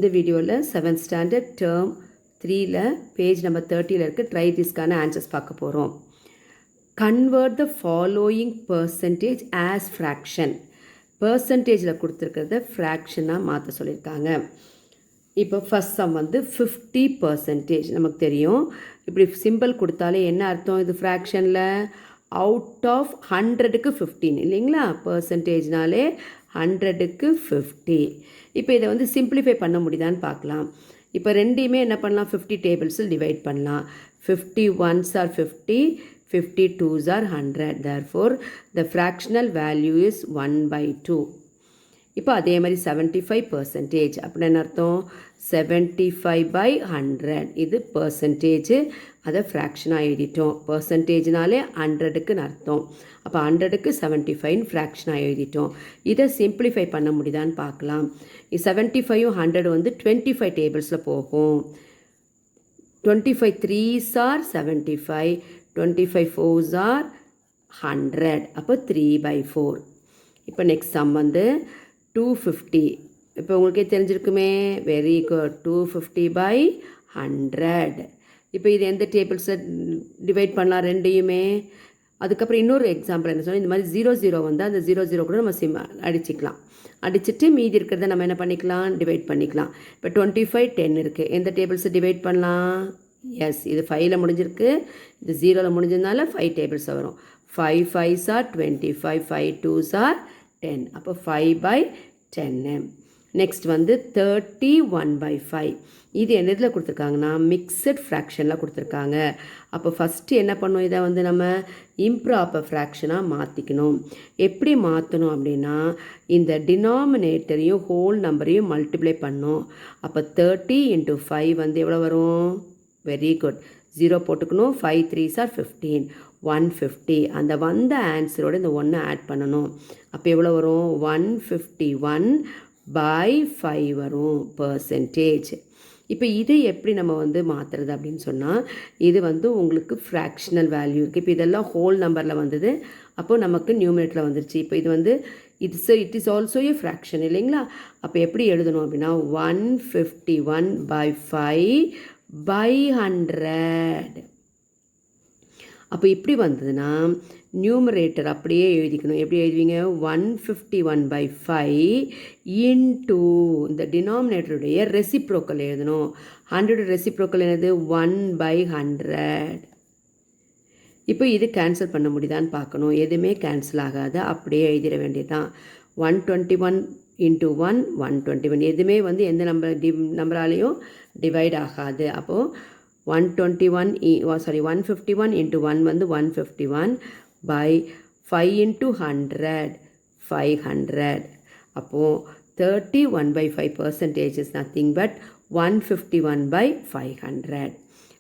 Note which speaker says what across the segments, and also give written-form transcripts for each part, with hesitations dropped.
Speaker 1: இந்த வீடியோவில் 7th standard term 3ல பேஜ் நம்பர் 30ல் இருக்க ட்ரை திஸ்க்கான ஆன்சர்ஸ் பார்க்க போகிறோம். Convert the following percentage as fraction. பர்சன்டேஜில் கொடுத்துருக்கிறத ஃப்ராக்ஷனாக மாற்ற சொல்லியிருக்காங்க. இப்போ ஃபஸ்ட் சம் வந்து 50% நமக்கு தெரியும். இப்படி சிம்பிள் கொடுத்தாலே என்ன அர்த்தம்? இது ஃப்ராக்ஷனில் அவுட் ஆஃப் 100க்கு 15 இல்லைங்களா? பர்சன்டேஜ்னாலே 100க்கு 50. இப்போ இதை வந்து சிம்பிளிஃபை பண்ண முடியுதான்னு பார்க்கலாம். இப்போ ரெண்டையுமே என்ன பண்ணலாம்? 50 டேபிள்ஸில் டிவைட் பண்ணலாம். 50 ones are 50, 50 twos are 100. Therefore, the fractional value is 1/2. இப்போ அதே மாதிரி 75% அப்படின்னு என்ன அர்த்தம்? 75/100. இது பர்சன்டேஜ், அதை ஃப்ராக்ஷனாக எழுதிட்டோம். பர்சன்டேஜ்னாலே 100க்குன்னு அர்த்தம். அப்போ 100க்கு 75 ஃப்ராக்ஷனாக எழுதிட்டோம். இதை சிம்பிளிஃபை பண்ண முடியுதான்னு பார்க்கலாம். 75ம் 100 வந்து 25 டேபிள்ஸில் போகும். 25 3s are 75, 25 4s are 100. அப்போ 3/4. இப்போ நெக்ஸ்ட் சம் வந்து 250. இப்போ உங்களுக்கே தெரிஞ்சிருக்குமே. Very good. 250/100. இப்போ இது எந்த டேபிள்ஸில் டிவைட் பண்ணலாம்? ரெண்டையுமே. அதுக்கப்புறம் இன்னொரு எக்ஸாம்பிள் என்ன சொன்னால், இந்த மாதிரி 00 வந்து அந்த 00 கூட நம்ம அடிச்சிக்கலாம். அடிச்சுட்டு மீதி இருக்கிறத நம்ம என்ன பண்ணிக்கலாம்? டிவைட் பண்ணிக்கலாம். இப்போ 25 10 இருக்குது. எந்த டேபிள்ஸை டிவைட் பண்ணலாம்? எஸ், இது 5ல் முடிஞ்சிருக்கு, இது 0ல் முடிஞ்சதுனால 5 டேபிள்ஸ் வரும். 5 5s are 25, 5 2s are 10. அப்போ 5/10. நெக்ஸ்ட் வந்து 31/5. இது என்ன இதில் கொடுத்துருக்காங்கன்னா மிக்சட் ஃப்ராக்ஷனில் கொடுத்துருக்காங்க. அப்போ ஃபஸ்ட்டு என்ன பண்ணணும்? இதை வந்து நம்ம இம்ப்ராப்பர் ஃப்ராக்ஷனாக மாற்றிக்கணும். எப்படி மாற்றணும் அப்படின்னா, இந்த டினாமினேட்டரையும் ஹோல் நம்பரையும் மல்டிப்ளை பண்ணணும். அப்போ 30 × 5 வந்து எவ்வளோ வரும்? Very good. 0 போட்டுக்கணும். 5 3s are 15, 150. அந்த வந்த ஆன்சரோட இந்த 1 ஆட் பண்ணணும். அப்போ எவ்வளோ வரும்? 151/5 வரும் பர்சன்டேஜ். இப்போ இதை எப்படி நம்ம வந்து மாற்றுறது அப்படின்னு சொன்னால், இது வந்து உங்களுக்கு ஃப்ராக்ஷனல் வேல்யூ இருக்குது. இப்போ இதெல்லாம் ஹோல் நம்பரில் வந்தது, அப்போது நமக்கு நியூமரேட்டரில் வந்துருச்சு. இப்போ இது வந்து it is also A fraction இல்லைங்களா? அப்போ எப்படி எழுதணும் அப்படின்னா 151/5/100. அப்போ இப்படி வந்ததுன்னா நியூமரேட்டர் அப்படியே எழுதிக்கணும். எப்படி எழுதுவீங்க? 151/5 இன்டூ இந்த டினாமினேட்டருடைய ரெசிப்ரோக்கல் எழுதணும். 100 ரெசிப்ரோக்கல் என்னது? 1/100. இப்போ இது கேன்சல் பண்ண முடியுதான்னு பார்க்கணும். எதுவுமே கேன்சல் ஆகாது, அப்படியே எழுதிட வேண்டியதுதான். 121 × 1 121. எதுவுமே வந்து எந்த நம்பராலையும் டிவைட் ஆகாது. அப்போது 151 × 1 வந்து 151/5 × 100 500. அப்போது 31/5% is nothing but 151/500.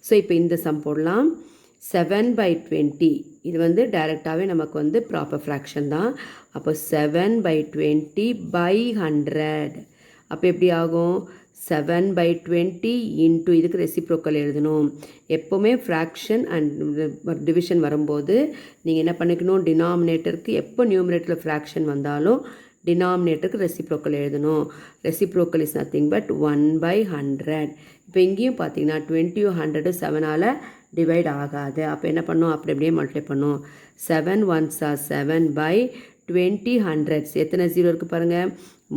Speaker 1: ஸோ இப்போ இந்த சம் போடலாம். 7/20. இது வந்து டைரெக்டாகவே நமக்கு வந்து ப்ராப்பர் ஃப்ராக்ஷன் தான். அப்போ 7/20/100. அப்போ எப்படி ஆகும்? 7/20 இன்ட்டு இதுக்கு ரெசிப்ரோக்கல் எழுதணும். எப்போவுமே ஃப்ராக்ஷன் அண்ட் டிவிஷன் வரும்போது நீங்கள் என்ன பண்ணிக்கணும்? டினாமினேட்டருக்கு எப்போ நியூமரேட்டரில் ஃப்ராக்ஷன் வந்தாலும் டினாமினேட்டருக்கு ரெசிப்ரோக்கல் எழுதணும். Reciprocal is nothing but 1/100. இப்போ இங்கேயும் பார்த்தீங்கன்னா 20 100 7ஆல் டிவைட் ஆகாது. அப்போ என்ன பண்ணணும்? அப்படி அப்படியே மல்டிப்ளை பண்ணணும். 7 1s are 7/20 100s. எத்தனை 0 இருக்குது பாருங்கள்?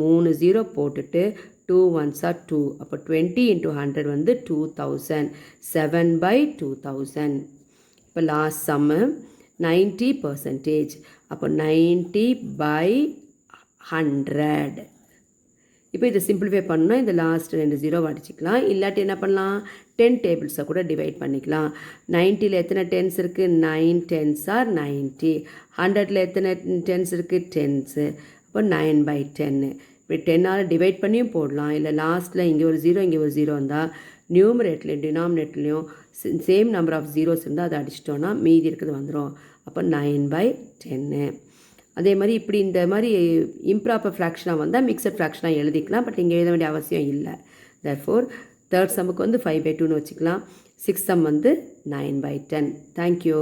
Speaker 1: 3 0 போட்டுட்டு 2 1s are 2. அப்போ 20 × 100 வந்து 2000. 7/2000. இப்போ லாஸ்ட் சம்மு 90%. அப்போ 90/100. இப்போ இதை சிம்பிளிஃபை பண்ணால் இந்த லாஸ்ட் 2 0 அடிச்சிக்கலாம். இல்லாட்டி என்ன பண்ணலாம்? 10 டேபிள்ஸை கூட டிவைட் பண்ணிக்கலாம். 90ல் எத்தனை 10s இருக்குது? 9 10s are 90. 100ல் எத்தனை 10s இருக்குது? 10s. அப்போ 9/10. இப்படி 10ஆல் டிவைட் பண்ணியும் போடலாம். இல்லை லாஸ்ட்டில் இங்கே ஒரு 0 இங்கே ஒரு 0 இருந்தால் நியூமரேட்டர்லையும் டினாமினேட்டர்லையும் சேம் நம்பர் ஆஃப் ஜீரோஸ் இருந்தால் அதை அடிச்சிட்டோன்னா மீதி இருக்கிறது வந்துடும். அப்போ 9/10. அதே மாதிரி இப்படி இந்த மாதிரி இம்ப்ராப்பர் ஃப்ராக்ஷனாக வந்தால் மிக்சட் ஃப்ராக்ஷனாக எழுதிக்கலாம். பட் இங்கே எழுத வேண்டிய அவசியம் இல்லை. தேர்ஃபோர் தேர்ட் சம்முக்கு வந்து 5/2ன்னு வச்சுக்கலாம். 6th சம் வந்து 9/10. தேங்க்யூ.